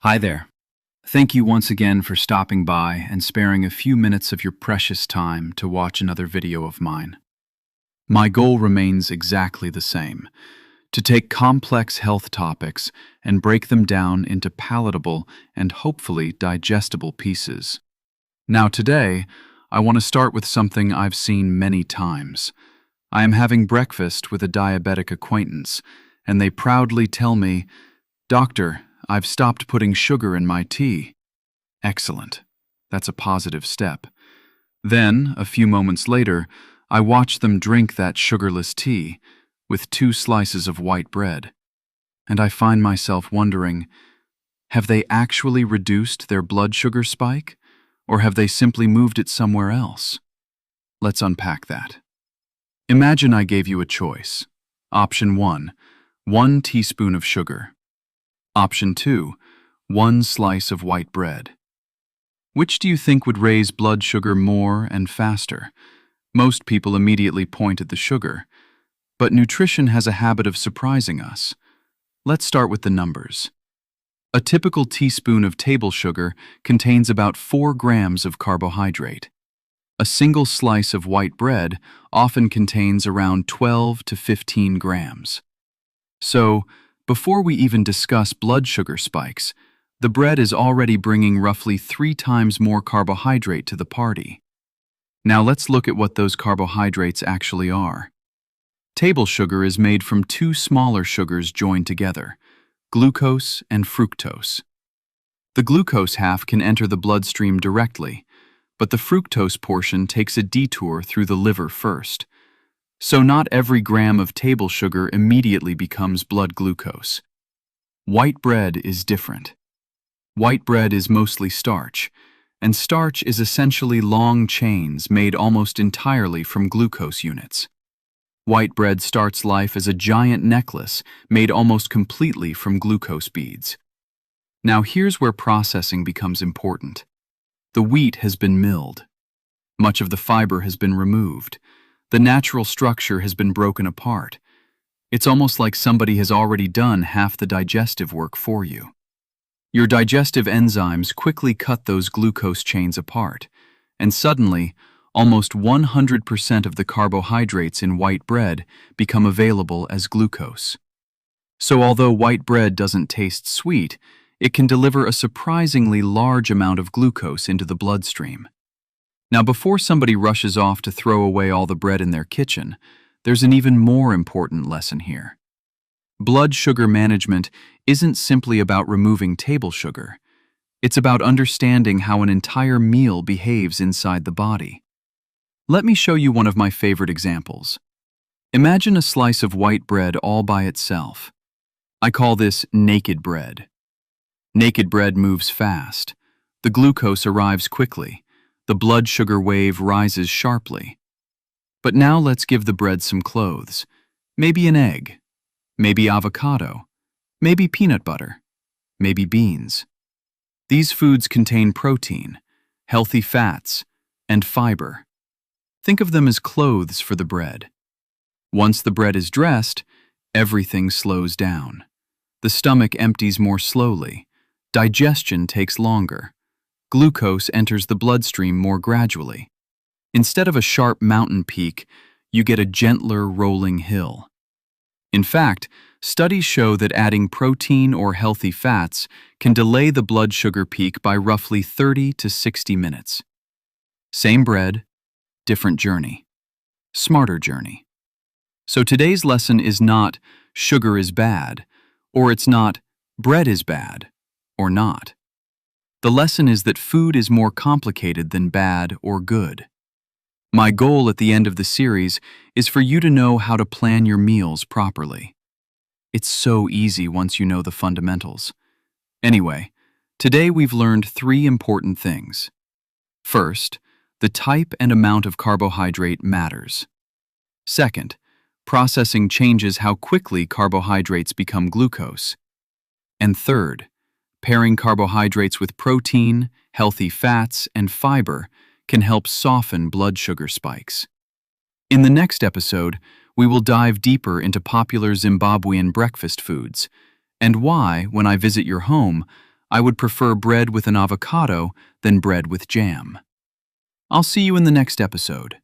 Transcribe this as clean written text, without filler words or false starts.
Hi there. Thank you once again for stopping by and sparing a few minutes of your precious time to watch another video of mine. My goal remains exactly the same: to take complex health topics and break them down into palatable and hopefully digestible pieces. Now, today, I want to start with something I've seen many times. I am having breakfast with a diabetic acquaintance, and they proudly tell me, "Doctor, I've stopped putting sugar in my tea." Excellent. That's a positive step. Then, a few moments later, I watch them drink that sugarless tea with 2 slices of white bread. And I find myself wondering, have they actually reduced their blood sugar spike, or have they simply moved it somewhere else? Let's unpack that. Imagine I gave you a choice. Option 1, 1 teaspoon of sugar. Option 2, 1 slice of white bread. Which do you think would raise blood sugar more and faster? Most people immediately point at the sugar, but nutrition has a habit of surprising us. Let's start with the numbers. A typical teaspoon of table sugar contains about 4 grams of carbohydrate. A single slice of white bread often contains around 12 to 15 grams. So, before we even discuss blood sugar spikes, the bread is already bringing roughly 3 times more carbohydrate to the party. Now let's look at what those carbohydrates actually are. Table sugar is made from 2 smaller sugars joined together, glucose and fructose. The glucose half can enter the bloodstream directly, but the fructose portion takes a detour through the liver first. So not every gram of table sugar immediately becomes blood glucose. White bread is different. White bread is mostly starch, and starch is essentially long chains made almost entirely from glucose units. White bread starts life as a giant necklace made almost completely from glucose beads. Now here's where processing becomes important. The wheat has been milled. Much of the fiber has been removed. The natural structure has been broken apart. It's almost like somebody has already done half the digestive work for you. Your digestive enzymes quickly cut those glucose chains apart, and suddenly, almost 100% of the carbohydrates in white bread become available as glucose. So although white bread doesn't taste sweet, it can deliver a surprisingly large amount of glucose into the bloodstream. Now, before somebody rushes off to throw away all the bread in their kitchen, there's an even more important lesson here. Blood sugar management isn't simply about removing table sugar. It's about understanding how an entire meal behaves inside the body. Let me show you one of my favorite examples. Imagine a slice of white bread all by itself. I call this naked bread. Naked bread moves fast. The glucose arrives quickly. The blood sugar wave rises sharply. But now let's give the bread some clothes. Maybe an egg. Maybe avocado. Maybe peanut butter. Maybe beans. These foods contain protein, healthy fats, and fiber. Think of them as clothes for the bread. Once the bread is dressed, everything slows down. The stomach empties more slowly. Digestion takes longer. Glucose enters the bloodstream more gradually. Instead of a sharp mountain peak, you get a gentler rolling hill. In fact, studies show that adding protein or healthy fats can delay the blood sugar peak by roughly 30 to 60 minutes. Same bread, different journey. Smarter journey. So today's lesson is not sugar is bad, or it's not bread is bad, or not. The lesson is that food is more complicated than bad or good. My goal at the end of the series is for you to know how to plan your meals properly. It's so easy once you know the fundamentals. Anyway, today we've learned 3 important things. First, the type and amount of carbohydrate matters. Second, processing changes how quickly carbohydrates become glucose. And third, pairing carbohydrates with protein, healthy fats, and fiber can help soften blood sugar spikes. In the next episode, we will dive deeper into popular Zimbabwean breakfast foods and why, when I visit your home, I would prefer bread with an avocado than bread with jam. I'll see you in the next episode.